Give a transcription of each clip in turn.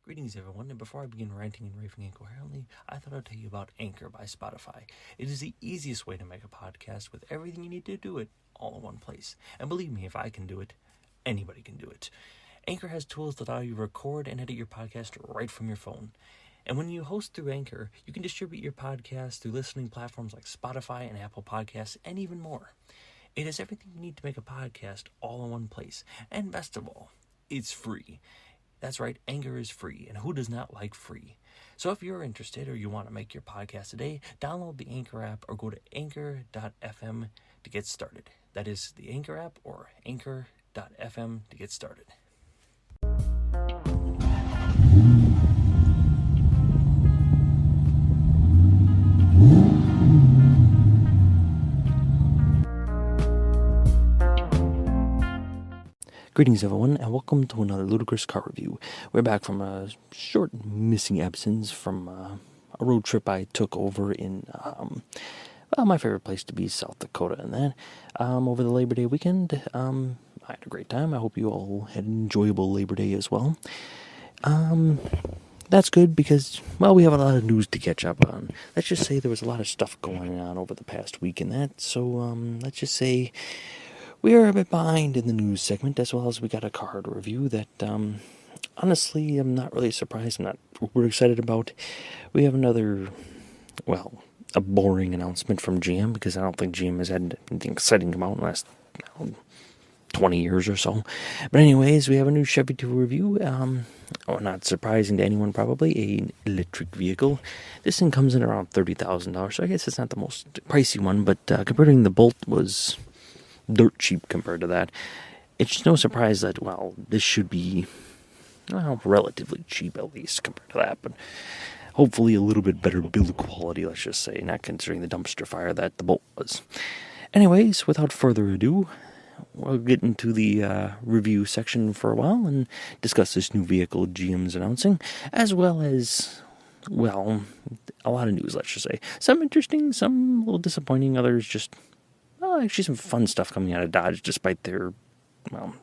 Greetings, everyone, and before I begin ranting and raving incoherently, I thought I'd tell you about Anchor by Spotify. It is the easiest way to make a podcast with everything you need to do it all in one place. And believe me, if I can do it, anybody can do it. Anchor has tools that allow you to record and edit your podcast right from your phone. And when you host through Anchor, you can distribute your podcast through listening platforms like Spotify and Apple Podcasts, and even more. It has everything you need to make a podcast all in one place. And best of all, it's free. That's right, Anchor is free, and who does not like free? So if you're interested or you want to make your podcast today, download the Anchor app or go to anchor.fm to get started. That is the Anchor app or anchor.fm to get started. Greetings, everyone, and welcome to another Ludicrous car review. We're back from a short missing absence from a road trip I took over in, my favorite place to be, South Dakota, and that, over the Labor Day weekend. I had a great time. I hope you all had an enjoyable Labor Day as well. That's good because, well, we have a lot of news to catch up on. Let's just say there was a lot of stuff going on over the past week and that, so, let's just say we are a bit behind in the news segment, as well as we got a car to review that, honestly, I'm not really surprised. I'm not super excited about. We have another, well, a boring announcement from GM, because I don't think GM has had anything exciting come out in the last 20 years or so. But anyways, we have a new Chevy to review. Not surprising to anyone, probably, an electric vehicle. This thing comes in around $30,000, so I guess it's not the most pricey one, but comparing the Bolt was dirt cheap compared to that. It's no surprise that, well, this should be, well, relatively cheap at least compared to that, but hopefully a little bit better build quality, let's just say, not considering the dumpster fire that the Bolt was. Anyways, without further ado, we'll get into the review section for a while and discuss this new vehicle GM's announcing, as well as, well, a lot of news, let's just say. Some interesting, some a little disappointing, others just, well, actually some fun stuff coming out of Dodge, despite their, well,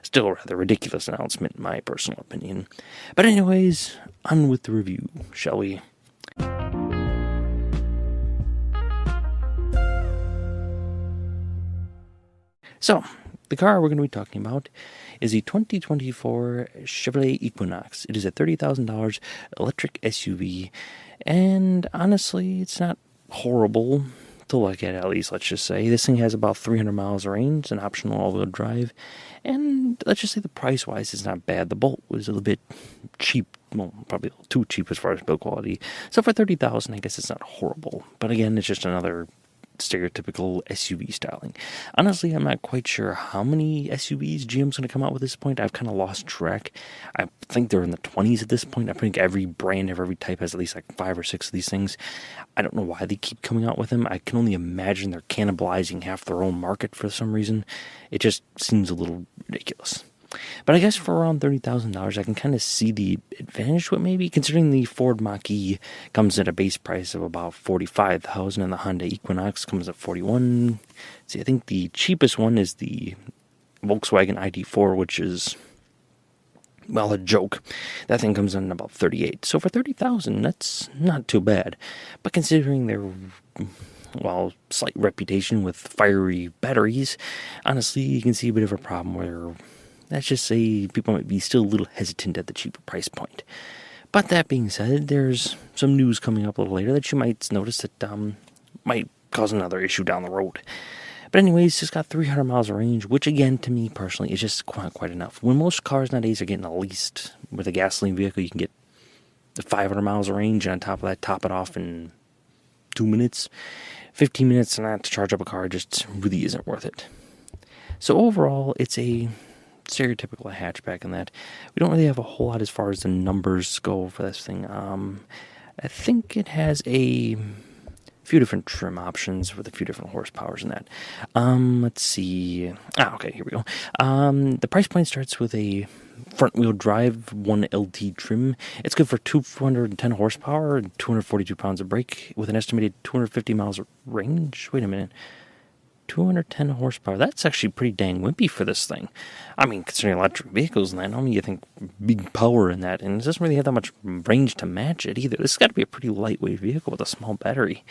still rather ridiculous announcement, in my personal opinion. But anyways, on with the review, shall we? So, the car we're going to be talking about is a 2024 Chevrolet Equinox. It is a $30,000 electric SUV, and honestly, it's not horrible to look at least, let's just say. This thing has about 300 miles of range, an optional all-wheel drive, and let's just say the price-wise is not bad. The Bolt was a little bit cheap, well, probably a little too cheap as far as build quality. So for $30,000, I guess it's not horrible. But again, it's just another stereotypical SUV styling. Honestly, I'm not quite sure how many SUVs GM's going to come out with at this point. I've kind of lost track. I think they're in the 20s at this point. I think every brand of every type has at least like 5 or 6 of these things. I don't know why they keep coming out with them. I can only imagine they're cannibalizing half their own market for some reason. It just seems a little ridiculous. But I guess for around $30,000, I can kind of see the advantage to it, maybe, considering the Ford Mach-E comes at a base price of about $45,000, and the Honda Equinox comes at $41,000. See, I think the cheapest one is the Volkswagen ID4, which is, well, a joke. That thing comes in about $38,000. So for $30,000, that's not too bad. But considering their, well, slight reputation with fiery batteries, honestly, you can see a bit of a problem where, let's just say, people might be still a little hesitant at the cheaper price point. But that being said, there's some news coming up a little later that you might notice that might cause another issue down the road. But anyways, it's got 300 miles of range, which again, to me personally, is just quite enough. When most cars nowadays are getting at least, with a gasoline vehicle, you can get the 500 miles of range, and on top of that, top it off in 2 minutes. 15 minutes and that to charge up a car just really isn't worth it. So overall, it's a stereotypical hatchback in that we don't really have a whole lot as far as the numbers go for this thing. I think it has a few different trim options with a few different horsepowers in that. Let's see. Okay, here we go. The price point starts with a front-wheel drive 1LT trim. It's good for 210 horsepower and 242 pounds of brake with an estimated 250 miles of range. Wait a minute. 210 horsepower. That's actually pretty dang wimpy for this thing. I mean, considering electric vehicles and that, normally you think big power in that, and it doesn't really have that much range to match it either. This has got to be a pretty lightweight vehicle with a small battery.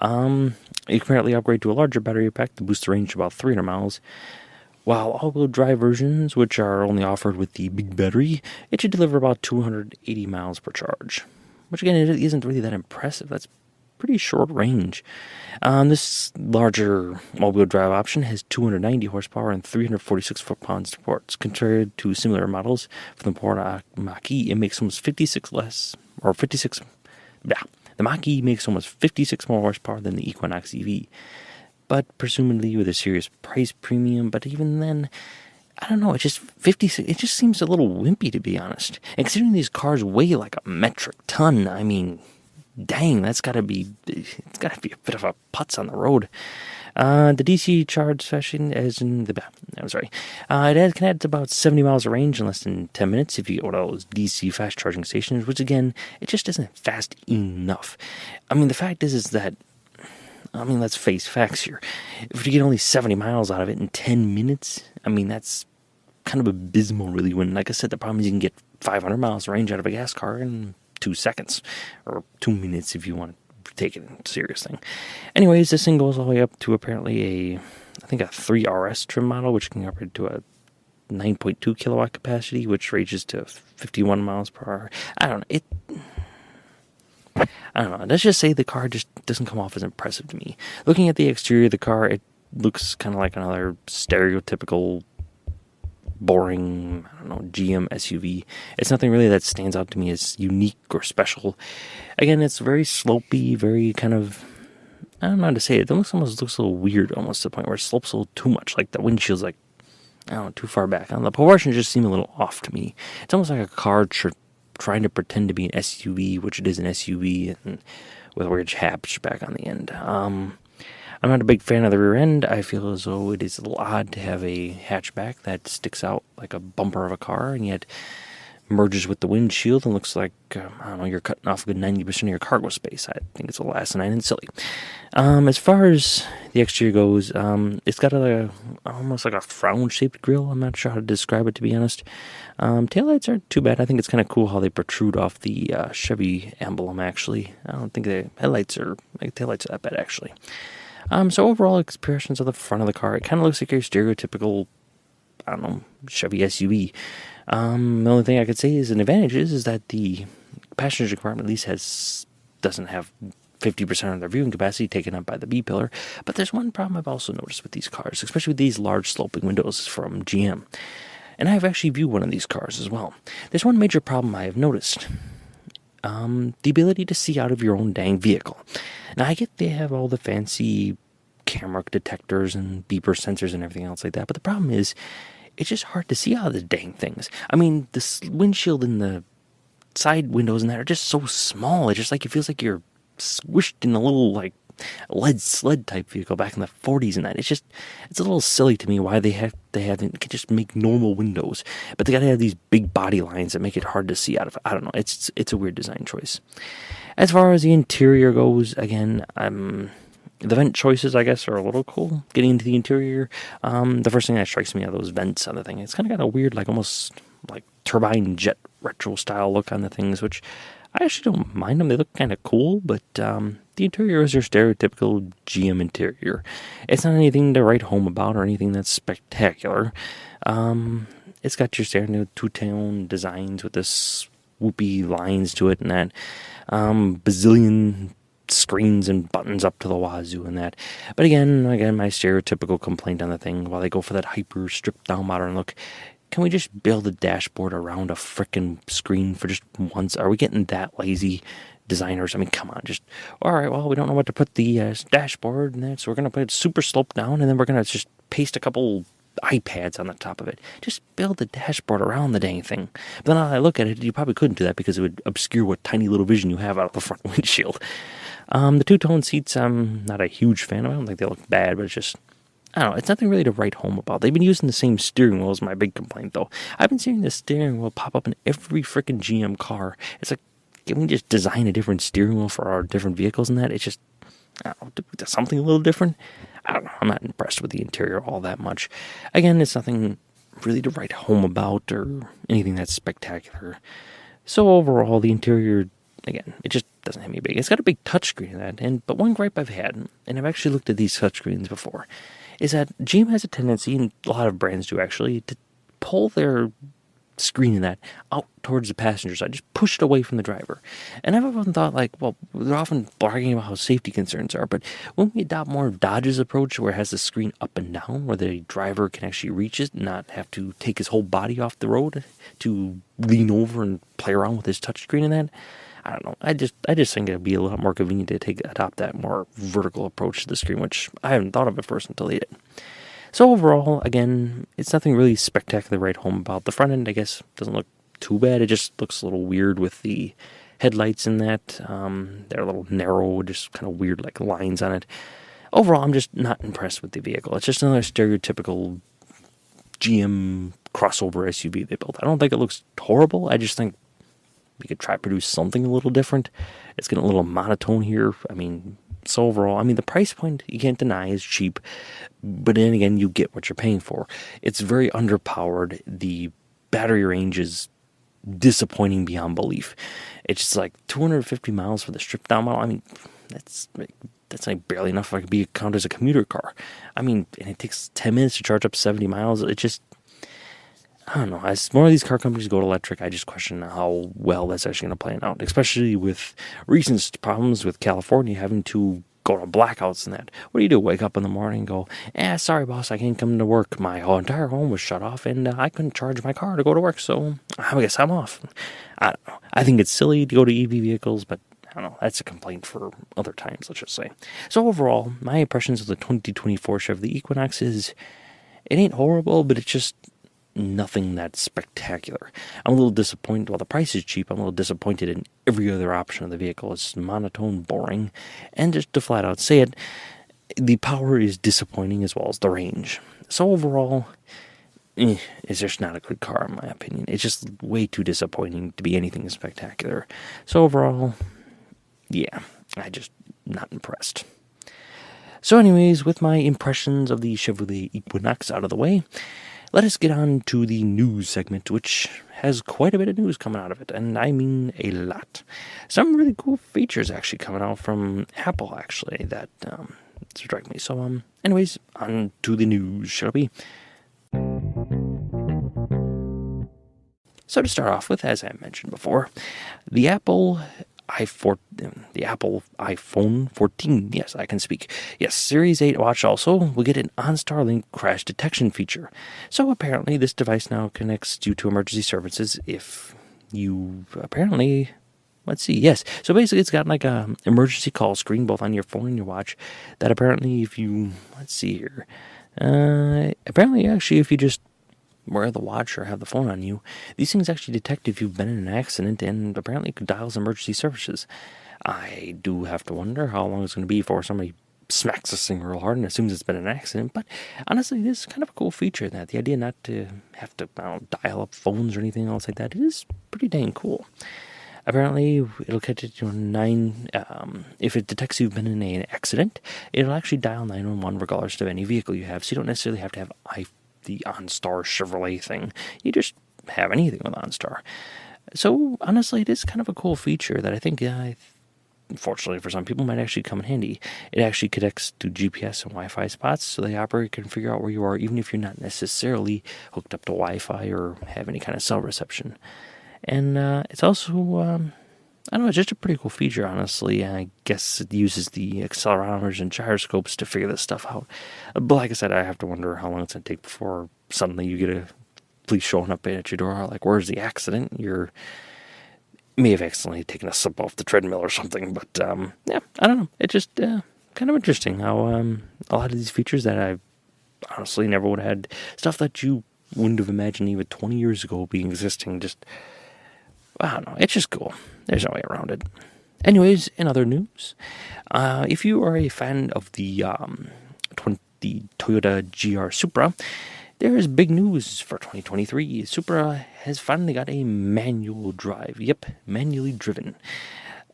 You can apparently upgrade to a larger battery pack to boost the range to about 300 miles. While all-wheel drive versions, which are only offered with the big battery, it should deliver about 280 miles per charge. Which again, it isn't really that impressive. That's pretty short range. This larger all-wheel drive option has 290 horsepower and 346 foot-pounds of torque. Compared to similar models from the Porsche Mach-E, it makes almost 56 less, or 56. Yeah, the Mach-E makes almost 56 more horsepower than the Equinox EV. But presumably with a serious price premium. But even then, I don't know. It just seems a little wimpy, to be honest. And considering these cars weigh like a metric ton, I mean, dang, it's got to be a bit of a putz on the road. The DC charge session is in the it can add to about 70 miles of range in less than 10 minutes if you go to those DC fast charging stations, which again, it just isn't fast enough. I mean, the fact is that, let's face facts here. If you get only 70 miles out of it in 10 minutes, I mean, that's kind of abysmal, really. When, like I said, the problem is you can get 500 miles range out of a gas car in 2 seconds, or 2 minutes if you want to take it a serious thing. Anyways, this thing goes all the way up to apparently I think a 3RS trim model, which can upgrade to a 9.2 kilowatt capacity, which ranges to 51 miles per hour. I don't know. Let's just say the car just doesn't come off as impressive to me. Looking at the exterior of the car, it looks kind of like another stereotypical, boring, GM SUV. It's nothing really that stands out to me as unique or special. Again, it's very slopey, very kind of, I don't know how to say it. It almost looks a little weird, almost to the point where it slopes a little too much. Like the windshield's like, too far back. The proportions just seem a little off to me. It's almost like a car trying to pretend to be an SUV, which it is an SUV, and with a weird hatchback on the end. I'm not a big fan of the rear end. I feel as though it is a little odd to have a hatchback that sticks out like a bumper of a car and yet merges with the windshield and looks like, you're cutting off a good 90% of your cargo space. I think it's a little asinine and silly. As far as the exterior goes, it's got almost like a frown-shaped grille. I'm not sure how to describe it, to be honest. Taillights aren't too bad. I think it's kind of cool how they protrude off the Chevy emblem, actually. I don't think the taillights are that bad, actually. So overall impressions of the front of the car, it kind of looks like your stereotypical, Chevy SUV. The only thing I could say is an advantage is that the passenger compartment at least doesn't have 50% of their viewing capacity taken up by the B-pillar. But there's one problem I've also noticed with these cars, especially with these large sloping windows from GM. And I've actually viewed one of these cars as well. There's one major problem I have noticed. The ability to see out of your own dang vehicle. Now, I get they have all the fancy camera detectors and beeper sensors and everything else like that, but the problem is, it's just hard to see out of the dang things. I mean, the windshield and the side windows and that are just so small. It feels like you're squished in a little, like, lead sled type vehicle back in the 40s and that. It's a little silly to me why they can just make normal windows, but they gotta have these big body lines that make it hard to see out of. I don't know. It's a weird design choice. As far as the interior goes, again, the vent choices, I guess, are a little cool. Getting into the interior, the first thing that strikes me are those vents on the thing. It's kind of got a weird, like almost like turbine jet retro style look on the things, which I actually don't mind them. They look kind of cool, but the interior is your stereotypical GM interior. It's not anything to write home about or anything that's spectacular. It's got your standard two-tone designs with this swoopy lines to it and that. Bazillion screens and buttons up to the wazoo and that. But again, my stereotypical complaint on the thing, while they go for that hyper stripped down modern look, can we just build a dashboard around a frickin' screen for just once? Are we getting that lazy, designers? I mean, come on, alright, well, we don't know what to put the dashboard in there, so we're going to put it super sloped down, and then we're going to just paste a couple iPads on the top of it. Just build the dashboard around the dang thing. But then I look at it, you probably couldn't do that because it would obscure what tiny little vision you have out of the front windshield. The two-tone seats, I'm not a huge fan of. I don't think they look bad, but it's just, I don't know, it's nothing really to write home about. They've been using the same steering wheel, is my big complaint, though. I've been seeing this steering wheel pop up in every freaking GM car. It's like, can we just design a different steering wheel for our different vehicles and that? It's just, I don't know, something a little different. I don't know. I'm not impressed with the interior all that much. Again, it's nothing really to write home about or anything that's spectacular. So overall, the interior, again, it just doesn't hit me big. It's got a big touchscreen in that, but one gripe I've had, and I've actually looked at these touchscreens before, is that GM has a tendency, and a lot of brands do actually, to pull their screen in that out towards the passenger side, just push it away from the driver. And I've often thought, like, well, they're often bragging about how safety concerns are, but when we adopt more of Dodge's approach, where it has the screen up and down, where the driver can actually reach it, and not have to take his whole body off the road to lean over and play around with his touchscreen in that, I don't know. I just think it'd be a lot more convenient to adopt that more vertical approach to the screen, which I haven't thought of at first until they did. So overall, again, it's nothing really spectacular right home about. The front end, I guess, doesn't look too bad. It just looks a little weird with the headlights in that. They're a little narrow, just kind of weird like lines on it. Overall, I'm just not impressed with the vehicle. It's just another stereotypical GM crossover SUV they built. I don't think it looks horrible. I just think we could try to produce something a little different. It's getting a little monotone here. So overall, the price point, you can't deny, is cheap. But then again, you get what you're paying for. It's very underpowered. The battery range is disappointing beyond belief. It's just like 250 miles for the stripped down model. That's like barely enough if I could count as a commuter car. And it takes 10 minutes to charge up 70 miles. It just, I don't know. As more of these car companies go to electric, I just question how well that's actually going to play out, especially with recent problems with California having to go to blackouts and that. What do? Wake up in the morning and go, sorry, boss, I can't come to work. My whole entire home was shut off, and I couldn't charge my car to go to work, so I guess I'm off. I don't know. I think it's silly to go to EV vehicles, but I don't know. That's a complaint for other times, let's just say. So overall, my impressions of the 2024 Chevrolet Equinox is, it ain't horrible, but it's just nothing that's spectacular. I'm a little disappointed. While the price is cheap, I'm a little disappointed in every other option of the vehicle. It's monotone, boring, and just to flat out say it, the power is disappointing as well as the range. So overall, it's just not a good car in my opinion. It's just way too disappointing to be anything spectacular. So overall, yeah, I just not impressed. So anyways, with my impressions of the Chevrolet Equinox out of the way, let us get on to the news segment, which has quite a bit of news coming out of it, and I mean a lot. Some really cool features actually coming out from Apple, actually, that strike me. So, anyways, on to the news, shall we? So to start off with, as I mentioned before, the Apple iPhone 14, yes, I can speak. Yes, Series 8 watch also will get an OnStar crash detection feature. So apparently this device now connects you to emergency services if you apparently, let's see, yes. So basically it's got like a emergency call screen both on your phone and your watch that apparently if you, let's see here, apparently actually if you just wear the watch or have the phone on you, these things actually detect if you've been in an accident and apparently it dials emergency services. I do have to wonder how long it's going to be before somebody smacks this thing real hard and assumes it's been an accident, but honestly, this is kind of a cool feature, that the idea not to have to dial up phones or anything else like that, it is pretty dang cool. Apparently, it'll catch it if it detects you've been in an accident, it'll actually dial 911 regardless of any vehicle you have, so you don't necessarily have to have the OnStar Chevrolet thing. You just have anything with OnStar. So, honestly, it is kind of a cool feature that I think, unfortunately for some people, might actually come in handy. It actually connects to GPS and Wi-Fi spots, so the operator can figure out where you are, even if you're not necessarily hooked up to Wi-Fi or have any kind of cell reception. And it's also, I don't know, it's just a pretty cool feature, honestly. I guess it uses the accelerometers and gyroscopes to figure this stuff out. But like I said, I have to wonder how long it's going to take before suddenly you get a police showing up at your door. Like, where's the accident? You may have accidentally taken a slip off the treadmill or something. But, yeah, I don't know. It's just kind of interesting how a lot of these features that I honestly never would have had, stuff that you wouldn't have imagined even 20 years ago being existing, just, I don't know, it's just cool. There's no way around it. Anyways, in other news, if you are a fan of the Toyota GR Supra, there is big news for 2023. Supra has finally got a manual drive. Yep, manually driven.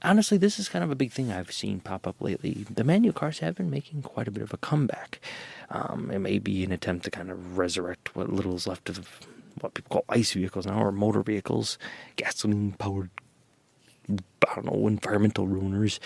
honestly, this is kind of a big thing I've seen pop up lately. The manual cars have been making quite a bit of a comeback. It may be an attempt to kind of resurrect what little is left of what people call ICE vehicles now, or motor vehicles, gasoline-powered, I don't know, environmental ruiners.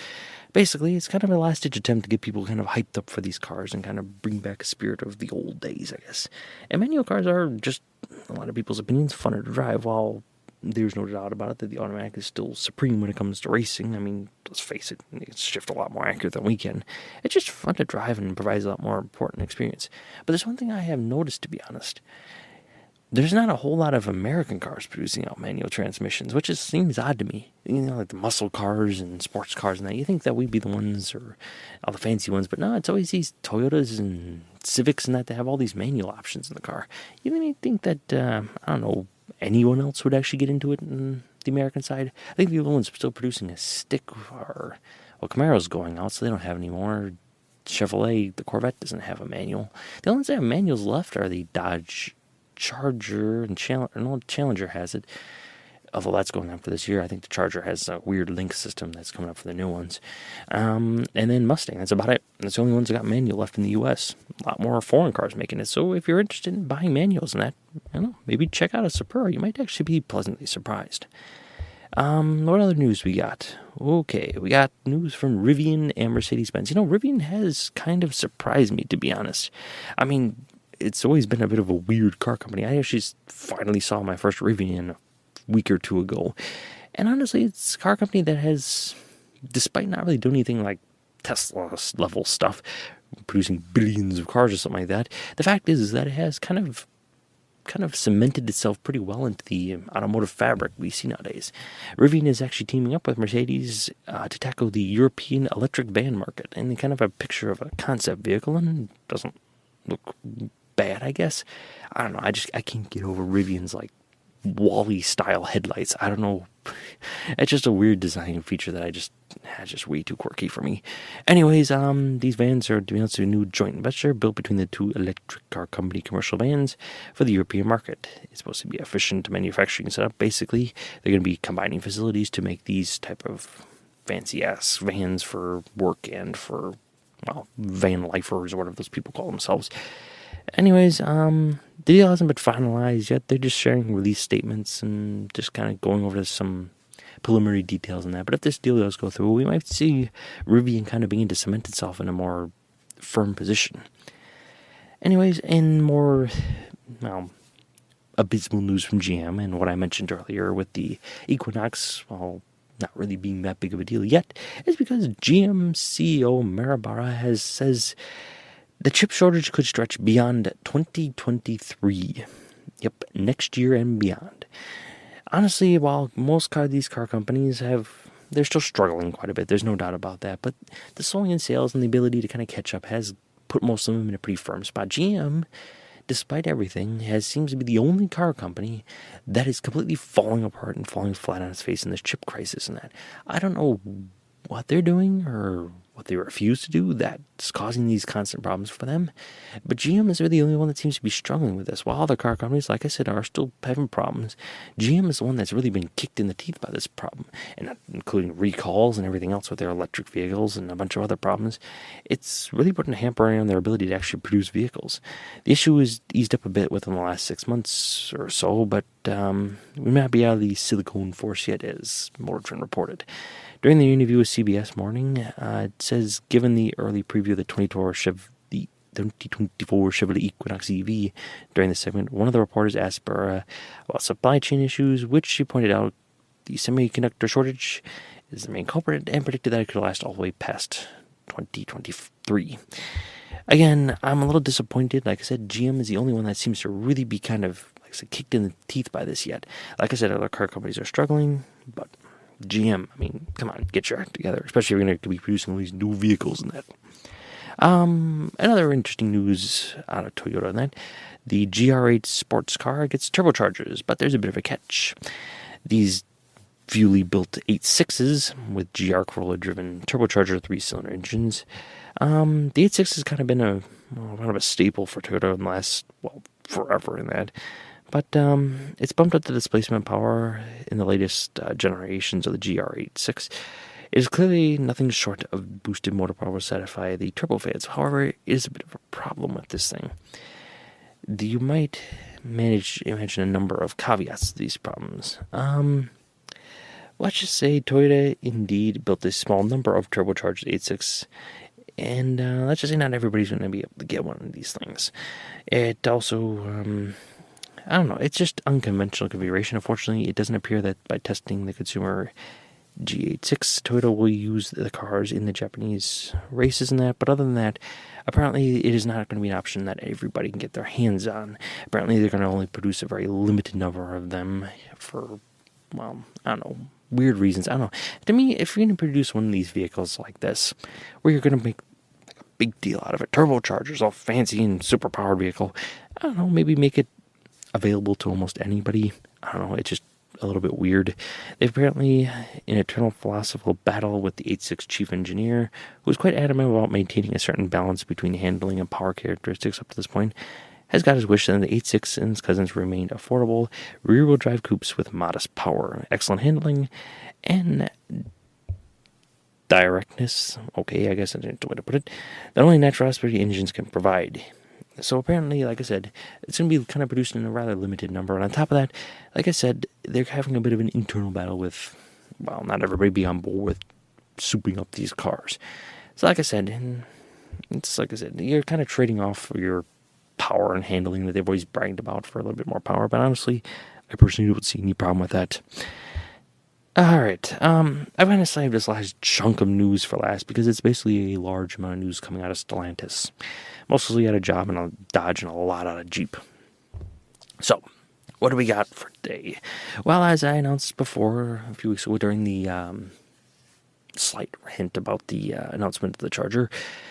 Basically, it's kind of a last-ditch attempt to get people kind of hyped up for these cars and kind of bring back a spirit of the old days, I guess. And manual cars are just, a lot of people's opinions, funner to drive, while there's no doubt about it that the automatic is still supreme when it comes to racing. I mean, let's face it, it's shift a lot more accurate than we can. It's just fun to drive and provides a lot more important experience. But there's one thing I have noticed, to be honest. There's not a whole lot of American cars producing out manual transmissions, which just seems odd to me. You know, like the muscle cars and sports cars and that. You think that we'd be the ones, or all the fancy ones, but no, it's always these Toyotas and Civics and that have all these manual options in the car. You really think that, I don't know, anyone else would actually get into it in the American side? I think the only ones still producing a stick are, well, Camaro's going out, so they don't have any more. Chevrolet, the Corvette, doesn't have a manual. The only ones that have manuals left are the Dodge Charger and Challenger. No, Challenger has it, although that's going on for this year. I think the Charger has a weird link system that's coming up for the new ones. And then Mustang, that's about it. That's the only ones that got manual left in the U.S. A lot more foreign cars making it. So if you're interested in buying manuals and that, I don't know, maybe check out a Supra. You might actually be pleasantly surprised. What other news we got? Okay, we got news from Rivian and Mercedes-Benz. You know, Rivian has kind of surprised me, to be honest. I mean, it's always been a bit of a weird car company. I actually finally saw my first Rivian a week or two ago. And honestly, it's a car company that has, despite not really doing anything like Tesla-level stuff, producing billions of cars or something like that, the fact is that it has kind of cemented itself pretty well into the automotive fabric we see nowadays. Rivian is actually teaming up with Mercedes to tackle the European electric van market. And kind of a picture of a concept vehicle, and it doesn't look bad, I guess. I don't know. I can't get over Rivian's like Wall-E style headlights. I don't know. It's just a weird design feature that just way too quirky for me. Anyways, these vans are, to be honest, a new joint venture built between the two electric car company commercial vans for the European market. It's supposed to be efficient manufacturing setup. Basically, they're going to be combining facilities to make these type of fancy-ass vans for work and for, well, van lifers or whatever those people call themselves. Anyways, the deal hasn't been finalized yet. They're just sharing release statements and just kind of going over some preliminary details on that. But if this deal does go through, we might see Rivian kind of begin to cement itself in a more firm position. Anyways, in more, well, abysmal news from GM and what I mentioned earlier with the Equinox, well, not really being that big of a deal yet, is because GM CEO Marabara says the chip shortage could stretch beyond 2023. Yep, next year and beyond. Honestly, while most these car companies they're still struggling quite a bit, there's no doubt about that, but the slowing in sales and the ability to kind of catch up has put most of them in a pretty firm spot. GM, despite everything, seems to be the only car company that is completely falling apart and falling flat on its face in this chip crisis and that. I don't know what they're doing or what they refuse to do that's causing these constant problems for them. But GM is really the only one that seems to be struggling with this. While other car companies, like I said, are still having problems, GM is the one that's really been kicked in the teeth by this problem, and including recalls and everything else with their electric vehicles and a bunch of other problems. It's really putting a hamper on their ability to actually produce vehicles. The issue is eased up a bit within the last 6 months or so, but we may not be out of the silicone force yet, as Mordrin reported. During the interview with CBS Morning, it says, given the early preview of the 2024 Chevrolet Equinox EV during the segment, one of the reporters asked Burra about supply chain issues, which she pointed out the semiconductor shortage is the main culprit and predicted that it could last all the way past 2023. Again, I'm a little disappointed. Like I said, GM is the only one that seems to really be kind of, like I said, kicked in the teeth by this yet. Like I said, other car companies are struggling, but GM, I mean, come on, get your act together, especially if you're going to be producing all these new vehicles and that. Another interesting news out of Toyota and that, the GR8 sports car gets turbochargers, but there's a bit of a catch. These Fully built 8.6s with GR Corolla-driven turbocharger 3-cylinder engines. The 8.6 has kind of been kind of a staple for Toyota in the last, forever in that. But it's bumped up the displacement power in the latest generations of the GR86. It is clearly nothing short of boosted motor power to satisfy the turbo fans. However, it is a bit of a problem with this thing. You might imagine a number of caveats to these problems. Let's just say Toyota indeed built a small number of turbocharged 86, and let's just say not everybody's going to be able to get one of these things. It also, I don't know, it's just unconventional configuration. Unfortunately, it doesn't appear that by testing the consumer G86, Toyota will use the cars in the Japanese races and that, but other than that, apparently it is not going to be an option that everybody can get their hands on. Apparently they're going to only produce a very limited number of them for, well, I don't know, weird reasons. I don't know. To me, if you're going to produce one of these vehicles like this, where you're going to make like a big deal out of it, turbochargers, all fancy and super powered vehicle, I don't know, maybe make it available to almost anybody. I don't know, it's just a little bit weird. They've apparently, in eternal philosophical battle with the 86 chief engineer, who was quite adamant about maintaining a certain balance between handling and power characteristics up to this point, has got his wish that the 86 and his cousins remained affordable, rear-wheel drive coupes with modest power, excellent handling, and directness, okay, I guess that's the way to put it, that only natural aspirated engines can provide. So apparently, like I said, it's going to be kind of produced in a rather limited number. And on top of that, like I said, they're having a bit of an internal battle with, well, not everybody be on board with souping up these cars. So like I said, you're kind of trading off your power and handling that they've always bragged about for a little bit more power. But honestly, I personally don't see any problem with that. Alright, I'm going to save this last chunk of news for last because it's basically a large amount of news coming out of Stellantis. Mostly out of Job and a Dodge and a lot out of Jeep. So, what do we got for today? Well, as I announced before a few weeks ago during the slight hint about the announcement of the Charger,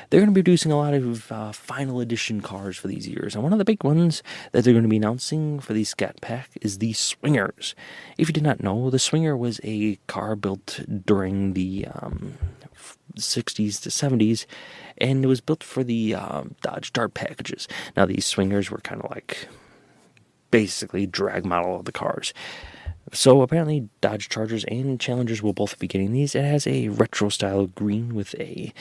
they're going to be producing a lot of final edition cars for these years. And one of the big ones that they're going to be announcing for the Scat Pack is the Swingers. If you did not know, the Swinger was a car built during the 60s to 70s, and it was built for the Dodge Dart packages. Now, these Swingers were kind of like basically drag model of the cars. So apparently Dodge Chargers and Challengers will both be getting these. It has a retro style green with a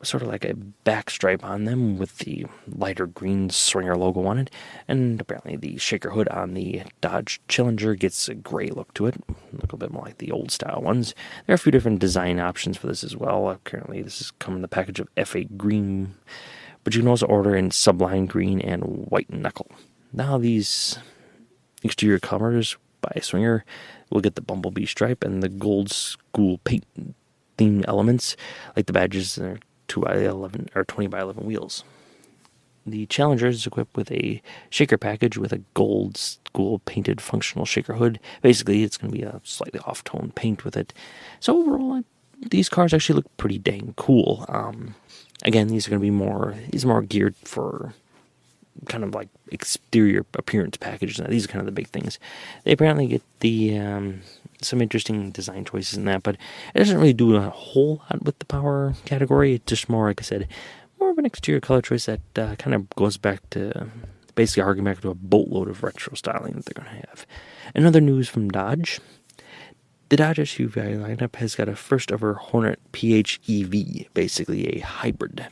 sort of like a back stripe on them with the lighter green Swinger logo on it. And apparently the shaker hood on the Dodge Challenger gets a gray look to it. Look a bit more like the old style ones. There are a few different design options for this as well. Apparently this is coming in the package of F8 green, but you can also order in Sublime green and white knuckle. Now these exterior colors by Swinger will get the bumblebee stripe and the gold school paint theme elements, like the badges and 2x11 or 20x11 wheels. The Challenger is equipped with a shaker package with a gold school painted functional shaker hood. Basically, it's going to be a slightly off-tone paint with it. So overall, these cars actually look pretty dang cool. Again, these are going to be more geared for kind of like exterior appearance packages. Now, these are kind of the big things. They apparently get the some interesting design choices in that, but it doesn't really do a whole lot with the power category. It's just more, like I said, more of an exterior color choice that kind of goes back to basically harking back to a boatload of retro styling that they're going to have. In other news from Dodge, the Dodge SUV lineup has got a first ever Hornet PHEV, basically a hybrid.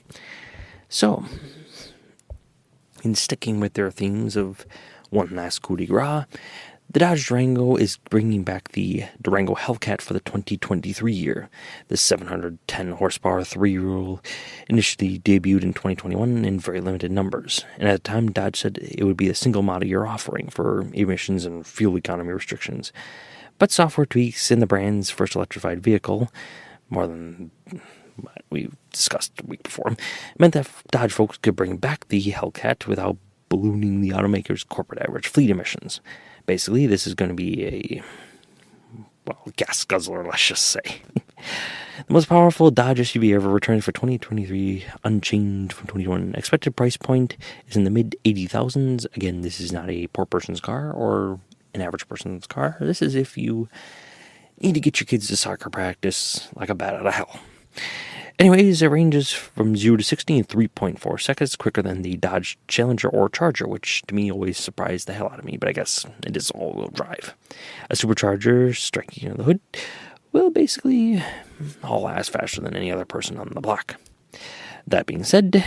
So, in sticking with their themes of one last coup de grace, the Dodge Durango is bringing back the Durango Hellcat for the 2023 year. The 710 horsepower three-wheel initially debuted in 2021 in very limited numbers, and at the time Dodge said it would be a single model year offering for emissions and fuel economy restrictions. But software tweaks in the brand's first electrified vehicle, more than what we discussed the week before, meant that Dodge folks could bring back the Hellcat without ballooning the automaker's corporate average fleet emissions. Basically, this is going to be a, gas guzzler, let's just say. The most powerful Dodge SUV ever returns for 2023, unchanged from 2021. Expected price point is in the mid-80,000s. Again, this is not a poor person's car or an average person's car. This is if you need to get your kids to soccer practice like a bat out of hell. Anyways, it ranges from 0 to 60 in 3.4 seconds, quicker than the Dodge Challenger or Charger, which to me always surprised the hell out of me, but I guess it is all-wheel drive. A supercharger striking under the hood will basically haul ass faster than any other person on the block. That being said,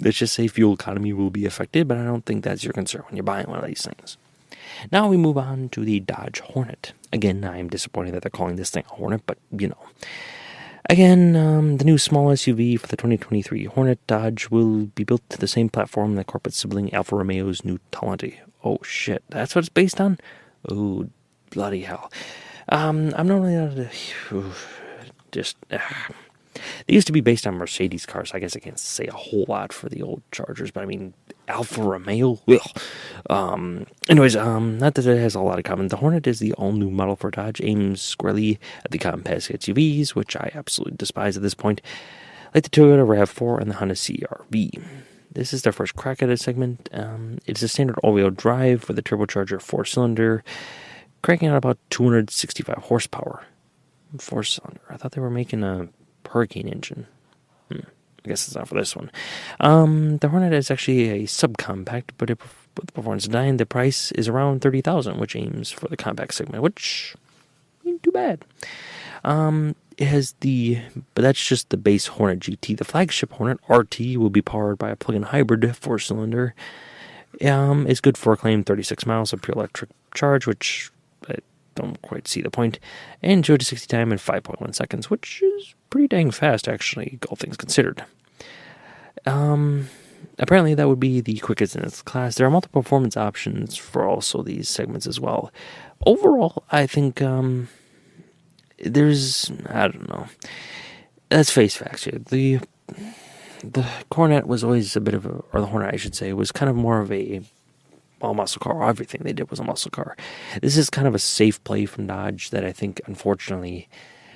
let's just say fuel economy will be affected, but I don't think that's your concern when you're buying one of these things. Now we move on to the Dodge Hornet. Again, I'm disappointed that they're calling this thing a Hornet, but you know. Again, the new small SUV for the 2023 Hornet Dodge will be built to the same platform that corporate sibling Alfa Romeo's new Talenti. Oh shit, that's what it's based on? Oh, bloody hell. I'm not really they used to be based on Mercedes cars, so I guess I can't say a whole lot for the old Chargers, but I mean, Alfa Romeo? Anyways, not that it has a lot of common. The Hornet is the all-new model for Dodge, aims squarely at the compact SUVs, which I absolutely despise at this point, like the Toyota RAV4 and the Honda CR-V. This is their first crack at a segment. It's a standard all-wheel drive with a turbocharger 4-cylinder, cranking out about 265 horsepower. 4-cylinder. I thought they were making a Hurricane engine. I guess it's not for this one. The Hornet is actually a subcompact, but with the performance design, the price is around $30,000, which aims for the compact segment, which ain't too bad. It has but that's just the base Hornet GT. The flagship Hornet RT will be powered by a plug-in hybrid 4-cylinder. It's good for a claimed 36 miles of pure electric charge, which I don't quite see the point, and 0 to 60 time in 5.1 seconds, which is pretty dang fast, actually, all things considered. Apparently that would be the quickest in its class. There are multiple performance options for also these segments as well. Overall, I think I don't know. Let's face facts here. The Hornet was always a bit of or the Hornet, I should say, was kind of more of a muscle car. Everything they did was a muscle car. This is kind of a safe play from Dodge that I think, unfortunately,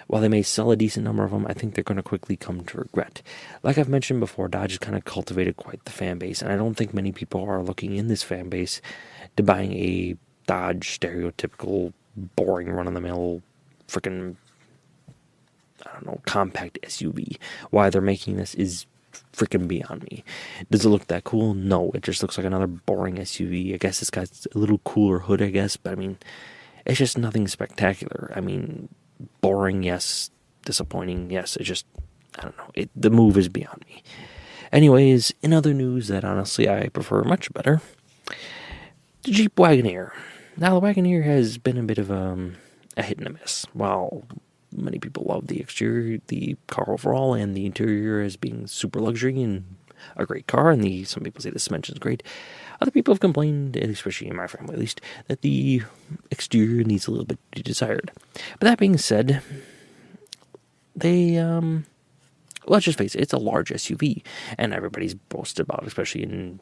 while they may sell a decent number of them, I think they're going to quickly come to regret. Like I've mentioned before, Dodge has kind of cultivated quite the fan base, and I don't think many people are looking in this fan base to buying a Dodge stereotypical, boring, run-of-the-mill, freaking, I don't know, compact SUV. Why they're making this is freaking beyond me. Does it look that cool? No, it just looks like another boring SUV. I guess it's got a little cooler hood, I guess, but I mean, it's just nothing spectacular. I mean, boring, yes. Disappointing, yes. It just, I don't know. The move is beyond me. Anyways, in other news that honestly I prefer much better, the Jeep Wagoneer. Now, the Wagoneer has been a bit of a hit and a miss. While many people love the exterior, the car overall, and the interior as being super luxury and a great car, and some people say the suspension is great. Other people have complained, especially in my family at least, that the exterior needs a little bit to be desired. But that being said, let's just face it, it's a large SUV, and everybody's boasted about it, especially in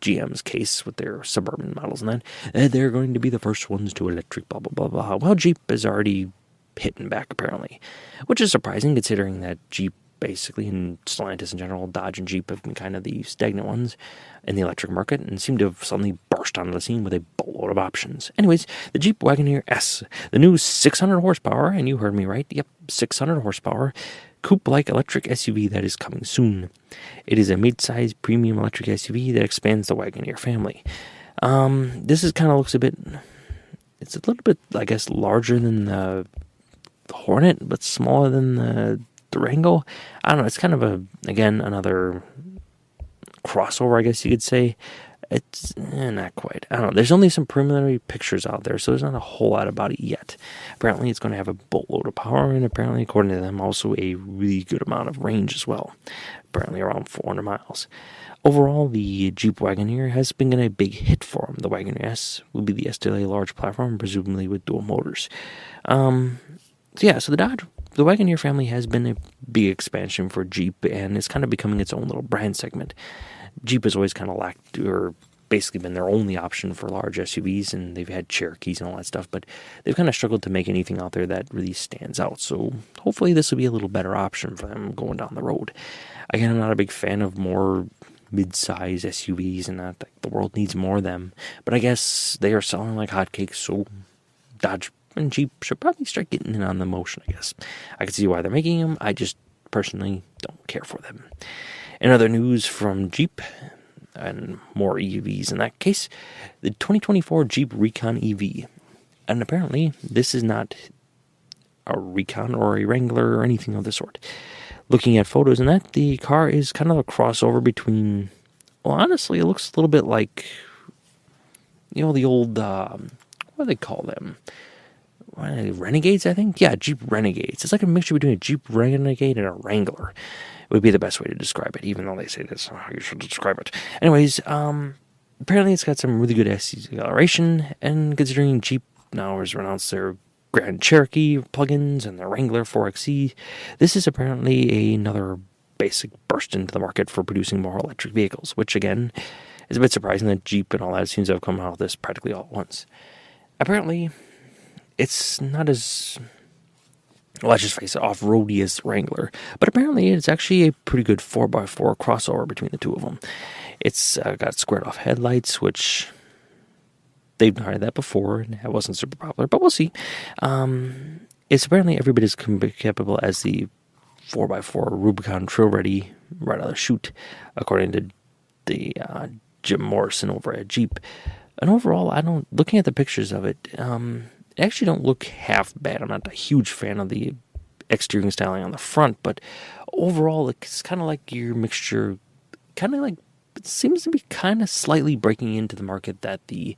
GM's case with their Suburban models and that, they're going to be the first ones to electric, blah, blah, blah, blah. Well, Jeep is already hitting back, apparently, which is surprising considering that Jeep, basically, and Stellantis in general, Dodge and Jeep have been kind of the stagnant ones in the electric market and seem to have suddenly burst onto the scene with a boatload of options. Anyways, the Jeep Wagoneer S, the new 600 horsepower, and you heard me right, yep, 600 horsepower, coupe-like electric SUV that is coming soon. It is a mid-size premium electric SUV that expands the Wagoneer family. This is kind of looks it's a little bit, I guess, larger than the Hornet, but smaller than the Durango. I don't know, it's kind of again, another crossover, I guess you could say. It's not quite. I don't know. There's only some preliminary pictures out there, so there's not a whole lot about it yet. Apparently, it's going to have a boatload of power, and apparently, according to them, also a really good amount of range as well. Apparently, around 400 miles. Overall, the Jeep Wagoneer has been a big hit for them. The Wagoneer S will be the STLA large platform, presumably with dual motors. So the Wagoneer family has been a big expansion for Jeep, and it's kind of becoming its own little brand segment. Jeep has always kind of lacked, or basically been their only option for large SUVs, and they've had Cherokees and all that stuff, but they've kind of struggled to make anything out there that really stands out. So hopefully this will be a little better option for them going down the road. Again, I'm not a big fan of more mid-size SUVs, and not that the world needs more of them, but I guess they are selling like hotcakes, so Dodge and Jeep should probably start getting in on the motion, I guess. I can see why they're making them. I just personally don't care for them. In other news from Jeep, and more EVs in that case, the 2024 Jeep Recon EV. And apparently, this is not a Recon or a Wrangler or anything of the sort. Looking at photos and that, the car is kind of a crossover between, well, honestly, it looks a little bit like, the old, what do they call them? Renegades, I think? Yeah, Jeep Renegades. It's like a mixture between a Jeep Renegade and a Wrangler. It would be the best way to describe it, even though they say that's how you should describe it. Anyways, apparently it's got some really good acceleration, and considering Jeep now has announced their Grand Cherokee plugins and the Wrangler 4xe, this is apparently another basic burst into the market for producing more electric vehicles, which again is a bit surprising that Jeep and all that seems to have come out with this practically all at once. Apparently, it's not as, well, let's just face it, off-roady as Wrangler, but apparently it's actually a pretty good 4x4 crossover between the two of them. It's got squared-off headlights, which they've tried that before, and it wasn't super popular, but we'll see. It's apparently every bit as capable as the 4x4 Rubicon Trail Ready right out of the chute, according to the Jim Morrison over at Jeep. And overall, looking at the pictures of it, actually don't look half bad. I'm not a huge fan of the exterior styling on the front, but overall, it's kind of like your mixture, kind of like, it seems to be kind of slightly breaking into the market that the,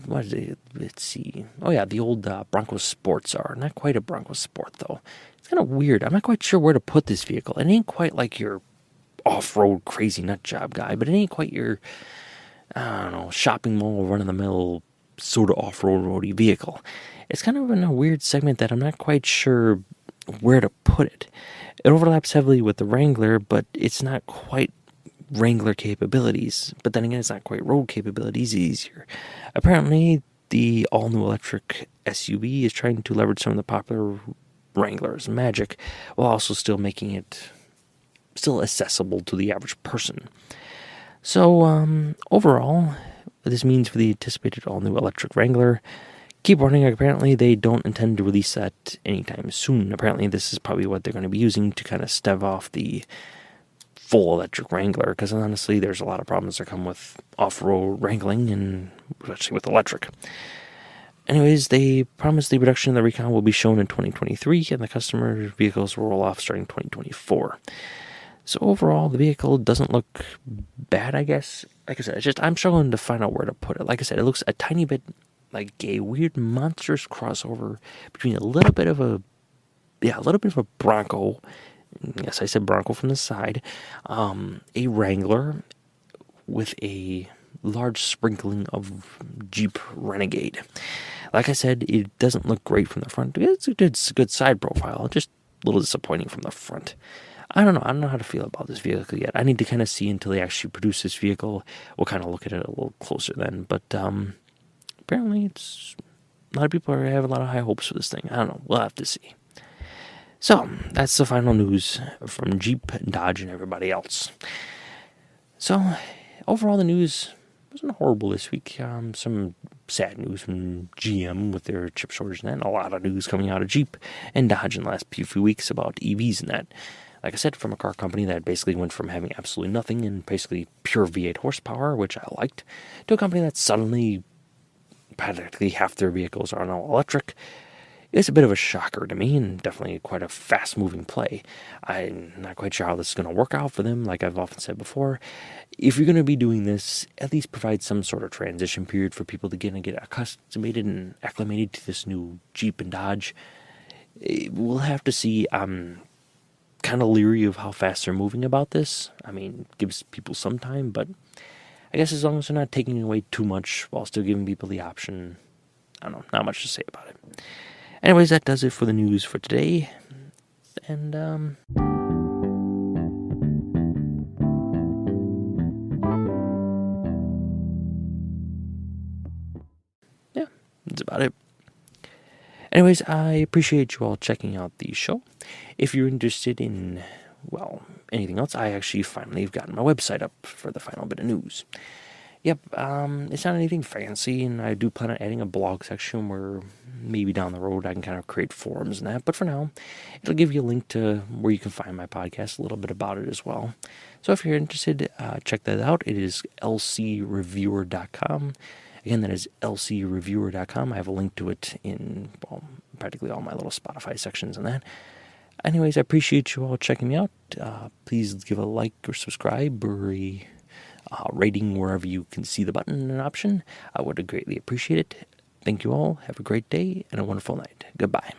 what is it? Let's see. Oh yeah, the old Bronco Sports are. Not quite a Bronco Sport, though. It's kind of weird. I'm not quite sure where to put this vehicle. It ain't quite like your off-road crazy nut job guy, but it ain't quite your, I don't know, shopping mall run-of-the-mill sort of off-road roady vehicle. It's kind of in a weird segment that I'm not quite sure where to put it. It overlaps heavily with the Wrangler, but it's not quite Wrangler capabilities. But then again, it's not quite road capabilities easier. Apparently, the all-new electric SUV is trying to leverage some of the popular Wrangler's magic, while also still making it still accessible to the average person. So, overall, what this means for the anticipated all-new electric Wrangler, keep running. Apparently, they don't intend to release that anytime soon. Apparently, this is probably what they're going to be using to kind of stave off the full electric Wrangler, because honestly, there's a lot of problems that come with off-road wrangling, and especially with electric. Anyways, they promise the production of the Recon will be shown in 2023, and the customer vehicles will roll off starting 2024. So overall, the vehicle doesn't look bad, I guess. Like I said, I'm struggling to find out where to put it. Like I said, it looks a tiny bit like a weird monstrous crossover between a little bit of a Bronco. Yes, I said Bronco from the side. A Wrangler with a large sprinkling of Jeep Renegade. Like I said, it doesn't look great from the front. It's a good side profile, just a little disappointing from the front. I don't know how to feel about this vehicle yet. I need to kind of see until they actually produce this vehicle. We'll kind of look at it a little closer then. But apparently, a lot of people have a lot of high hopes for this thing. I don't know. We'll have to see. So, that's the final news from Jeep, Dodge, and everybody else. So, overall, the news wasn't horrible this week. Some sad news from GM with their chip shortage, and then a lot of news coming out of Jeep and Dodge in the last few weeks about EVs and that. Like I said, from a car company that basically went from having absolutely nothing and basically pure V8 horsepower, which I liked, to a company that suddenly practically half their vehicles are now electric. It's a bit of a shocker to me, and definitely quite a fast-moving play. I'm not quite sure how this is going to work out for them, like I've often said before. If you're going to be doing this, at least provide some sort of transition period for people to get accustomed and acclimated to this new Jeep and Dodge. We'll have to see. I'm kind of leery of how fast they're moving about this. I mean, it gives people some time, but I guess as long as they're not taking away too much while still giving people the option, I don't know, not much to say about it. Anyways, that does it for the news for today. And, yeah, that's about it. Anyways, I appreciate you all checking out the show. If you're interested in, well, anything else, I actually finally have gotten my website up for the final bit of news. Yep, it's not anything fancy, and I do plan on adding a blog section where maybe down the road I can kind of create forums and that, but for now, it'll give you a link to where you can find my podcast, a little bit about it as well. So if you're interested, check that out. It is lcreviewer.com, Again, that is lcreviewer.com. I have a link to it in practically all my little Spotify sections and that. Anyways, I appreciate you all checking me out. Please give a like or subscribe or a rating wherever you can see the button and option. I would greatly appreciate it. Thank you all. Have a great day and a wonderful night. Goodbye.